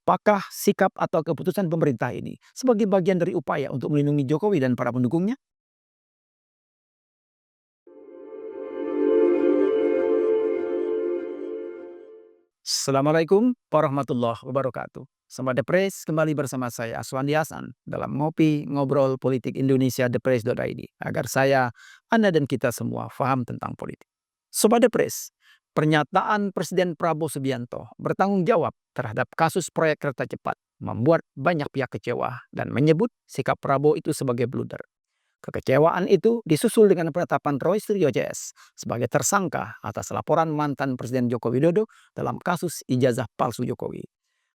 Apakah sikap atau keputusan pemerintah ini sebagai bagian dari upaya untuk melindungi Jokowi dan para pendukungnya? Assalamualaikum warahmatullahi wabarakatuh. Selamat Depres, kembali bersama saya Aswandi Hasan dalam Ngopi Ngobrol Politik Indonesia Depres.id agar saya, Anda dan kita semua paham tentang politik. Sobat Depres, pernyataan Presiden Prabowo Subianto bertanggung jawab terhadap kasus proyek kereta cepat membuat banyak pihak kecewa dan menyebut sikap Prabowo itu sebagai blunder. Kekecewaan itu disusul dengan penetapan Roy Suryo CS sebagai tersangka atas laporan mantan Presiden Joko Widodo dalam kasus ijazah palsu Jokowi.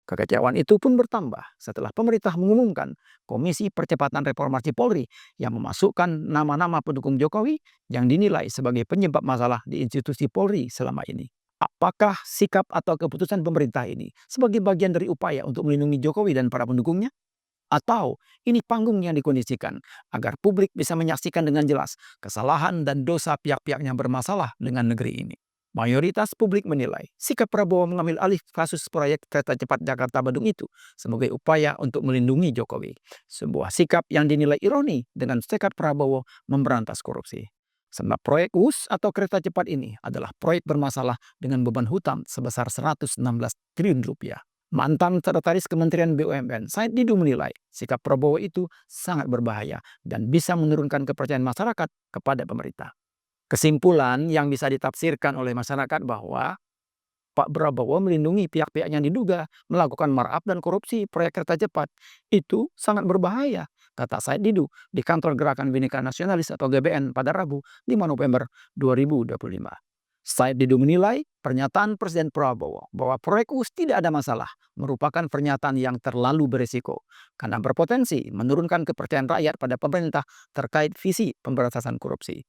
Kekecewaan itu pun bertambah setelah pemerintah mengumumkan Komisi Percepatan Reformasi Polri yang memasukkan nama-nama pendukung Jokowi yang dinilai sebagai penyebab masalah di institusi Polri selama ini. Apakah sikap atau keputusan pemerintah ini sebagai bagian dari upaya untuk melindungi Jokowi dan para pendukungnya? Atau ini panggung yang dikondisikan agar publik bisa menyaksikan dengan jelas kesalahan dan dosa pihak-pihak yang bermasalah dengan negeri ini. Mayoritas publik menilai sikap Prabowo mengambil alih kasus proyek kereta cepat Jakarta-Bandung itu sebagai upaya untuk melindungi Jokowi. Sebuah sikap yang dinilai ironi dengan tekad Prabowo memberantas korupsi. Sebab proyek WUS atau kereta cepat ini adalah proyek bermasalah dengan beban hutang sebesar 116 triliun rupiah. Mantan Sekretaris Kementerian BUMN, Said Didu menilai sikap Prabowo itu sangat berbahaya dan bisa menurunkan kepercayaan masyarakat kepada pemerintah. Kesimpulan yang bisa ditafsirkan oleh masyarakat bahwa Pak Prabowo melindungi pihak-pihak yang diduga melakukan markup dan korupsi proyek kereta cepat. Itu sangat berbahaya, kata Said Didu di kantor Gerakan Bhinneka Nasionalis atau GBN pada Rabu 5 November 2025. Said Didu menilai pernyataan Presiden Prabowo bahwa proyek US tidak ada masalah merupakan pernyataan yang terlalu berisiko karena berpotensi menurunkan kepercayaan rakyat pada pemerintah terkait visi pemberantasan korupsi.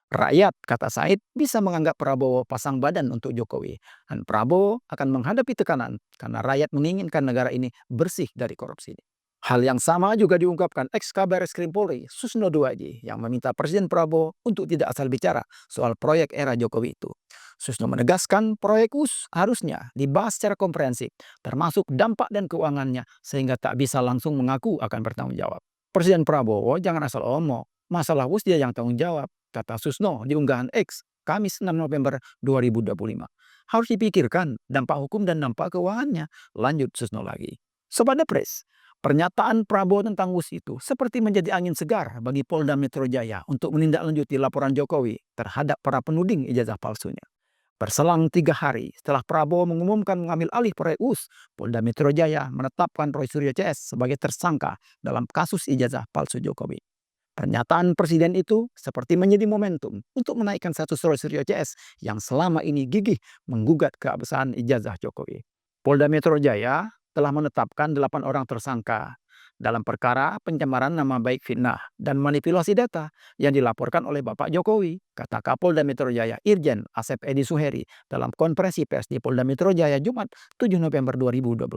Rakyat, kata Said, bisa menganggap Prabowo pasang badan untuk Jokowi, dan Prabowo akan menghadapi tekanan karena rakyat menginginkan negara ini bersih dari korupsi. Hal yang sama juga diungkapkan ex-Kabar Eskrim Polri, Susno Duwaji, yang meminta Presiden Prabowo untuk tidak asal bicara soal proyek era Jokowi itu. Susno menegaskan proyek US harusnya dibahas secara komprehensif, termasuk dampak dan keuangannya, sehingga tak bisa langsung mengaku akan bertanggung jawab. Presiden Prabowo jangan asal omong, masalah US dia yang tanggung jawab, kata Susno di unggahan X, Kamis 6 November 2025. Harus dipikirkan dampak hukum dan dampak keuangannya, lanjut Susno lagi. Sobat Depres, pernyataan Prabowo tentang WUS itu seperti menjadi angin segar bagi Polda Metro Jaya untuk menindaklanjuti laporan Jokowi terhadap para penuding ijazah palsunya. Berselang 3 hari setelah Prabowo mengumumkan mengambil alih proyek WUS, Polda Metro Jaya menetapkan Roy Suryo CS sebagai tersangka dalam kasus ijazah palsu Jokowi. Pernyataan Presiden itu seperti menjadi momentum untuk menaikkan status Roy Suryo CS yang selama ini gigih menggugat keabsahan ijazah Jokowi. Polda Metro Jaya telah menetapkan 8 orang tersangka dalam perkara pencemaran nama baik fitnah dan manipulasi data yang dilaporkan oleh Bapak Jokowi, kata Kapolda Metro Jaya Irjen Asep Edi Suheri dalam konferensi pers di Polda Metro Jaya Jumat 7 November 2025.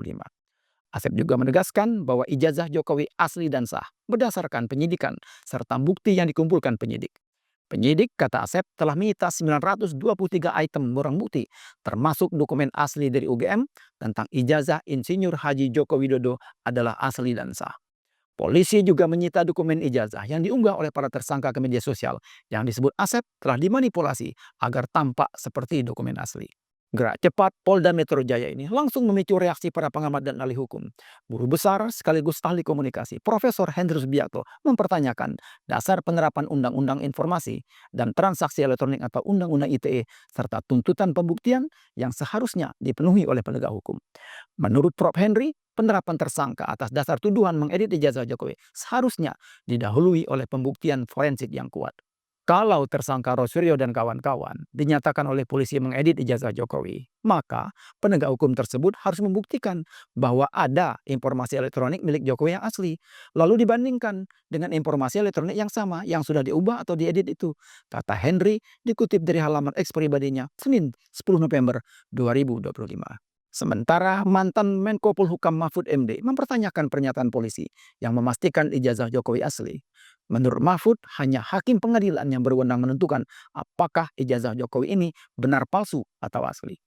Asep juga menegaskan bahwa ijazah Jokowi asli dan sah berdasarkan penyidikan serta bukti yang dikumpulkan penyidik. Penyidik, kata Asep, telah menyita 923 item barang bukti, termasuk dokumen asli dari UGM tentang ijazah Insinyur Haji Joko Widodo adalah asli dan sah. Polisi juga menyita dokumen ijazah yang diunggah oleh para tersangka ke media sosial yang disebut Asep telah dimanipulasi agar tampak seperti dokumen asli. Gerak cepat Polda Metro Jaya ini langsung memicu reaksi para pengamat dan ahli hukum. Guru besar sekaligus ahli komunikasi, Profesor Hendrus Biakto, mempertanyakan dasar penerapan Undang-Undang Informasi dan Transaksi Elektronik atau Undang-Undang ITE serta tuntutan pembuktian yang seharusnya dipenuhi oleh penegak hukum. Menurut Prof. Henry, penerapan tersangka atas dasar tuduhan mengedit ijazah Jokowi seharusnya didahului oleh pembuktian forensik yang kuat. Kalau tersangka Rosuryo dan kawan-kawan dinyatakan oleh polisi mengedit ijazah Jokowi, maka penegak hukum tersebut harus membuktikan bahwa ada informasi elektronik milik Jokowi yang asli, lalu dibandingkan dengan informasi elektronik yang sama yang sudah diubah atau diedit itu, kata Henry dikutip dari halaman X pribadinya Senin 10 November 2025. Sementara mantan Menko Polhukam Mahfud MD mempertanyakan pernyataan polisi yang memastikan ijazah Jokowi asli. Menurut Mahfud, hanya hakim pengadilan yang berwenang menentukan apakah ijazah Jokowi ini benar palsu atau asli.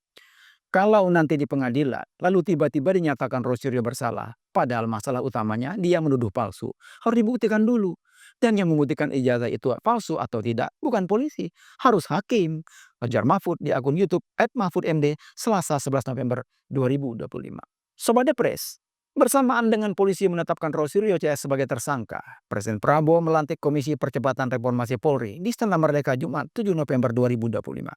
Kalau nanti di pengadilan, lalu tiba-tiba dinyatakan Rosario bersalah, padahal masalah utamanya dia menuduh palsu, harus dibuktikan dulu. Dan yang membuktikan ijazah itu palsu atau tidak bukan polisi, harus hakim. Fajar Mahfud di akun YouTube @mahfudmd Selasa 11 November 2025. Sobat Depres, bersamaan dengan polisi menetapkan Rosario CS sebagai tersangka, Presiden Prabowo melantik Komisi Percepatan Reformasi Polri di Istana Merdeka Jumat 7 November 2025.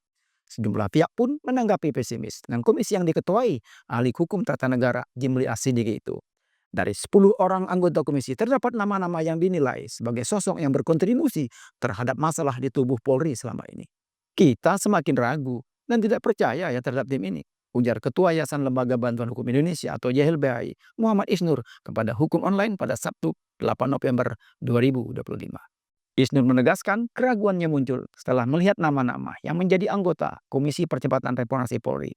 Sejumlah pihak pun menanggapi pesimis dengan komisi yang diketuai ahli hukum tata negara Jimli Asidiki itu. Dari 10 orang anggota komisi terdapat nama-nama yang dinilai sebagai sosok yang berkontribusi terhadap masalah di tubuh Polri selama ini. Kita semakin ragu dan tidak percaya ya terhadap tim ini, ujar Ketua Yayasan Lembaga Bantuan Hukum Indonesia atau YLBHI Muhammad Isnur kepada Hukum Online pada Sabtu 8 November 2025. Isnur menegaskan keraguannya muncul setelah melihat nama-nama yang menjadi anggota Komisi Percepatan Reformasi Polri.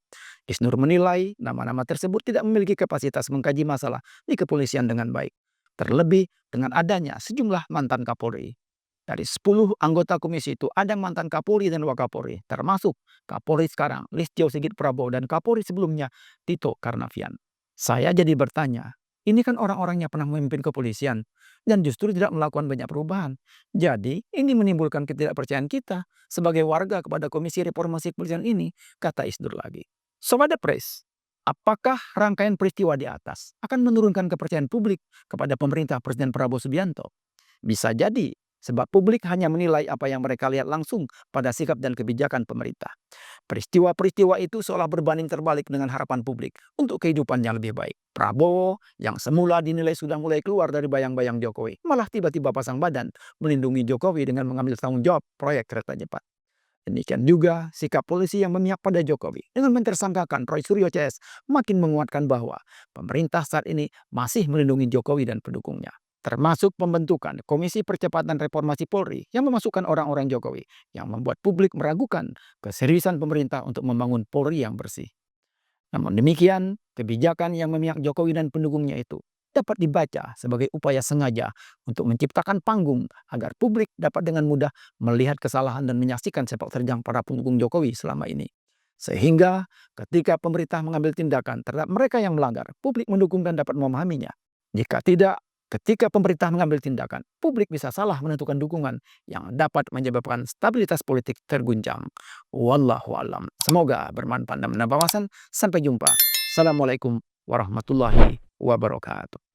Isnur menilai nama-nama tersebut tidak memiliki kapasitas mengkaji masalah di kepolisian dengan baik. Terlebih dengan adanya sejumlah mantan Kapolri. Dari 10 anggota komisi itu ada mantan Kapolri dan Wakapolri, termasuk Kapolri sekarang Listio Sigit Prabowo dan Kapolri sebelumnya Tito Karnavian. Saya jadi bertanya, ini kan orang-orang yang pernah memimpin kepolisian dan justru tidak melakukan banyak perubahan. Jadi ini menimbulkan ketidakpercayaan kita sebagai warga kepada Komisi Reformasi Kepolisian ini, kata Isnur lagi. Sobat Depres, apakah rangkaian peristiwa di atas akan menurunkan kepercayaan publik kepada pemerintah Presiden Prabowo Subianto? Bisa jadi, sebab publik hanya menilai apa yang mereka lihat langsung pada sikap dan kebijakan pemerintah. Peristiwa-peristiwa itu seolah berbanding terbalik dengan harapan publik untuk kehidupan yang lebih baik. Prabowo yang semula dinilai sudah mulai keluar dari bayang-bayang Jokowi, malah tiba-tiba pasang badan melindungi Jokowi dengan mengambil tanggung jawab proyek kereta cepat. Demikian juga sikap polisi yang memihak pada Jokowi dengan mentersangkakan Roy Suryo CS makin menguatkan bahwa pemerintah saat ini masih melindungi Jokowi dan pendukungnya. Termasuk pembentukan Komisi Percepatan Reformasi Polri yang memasukkan orang-orang Jokowi yang membuat publik meragukan keseriusan pemerintah untuk membangun Polri yang bersih. Namun demikian, kebijakan yang memihak Jokowi dan pendukungnya itu dapat dibaca sebagai upaya sengaja untuk menciptakan panggung agar publik dapat dengan mudah melihat kesalahan dan menyaksikan sepak terjang para pendukung Jokowi selama ini. Sehingga ketika pemerintah mengambil tindakan terhadap mereka yang melanggar, publik mendukung dan dapat memahaminya. Jika tidak, ketika pemerintah mengambil tindakan, publik bisa salah menentukan dukungan yang dapat menyebabkan stabilitas politik terguncang. Wallahu alam. Semoga bermanfaat dan menambah wawasan. Sampai jumpa. Assalamualaikum warahmatullahi wabarakatuh.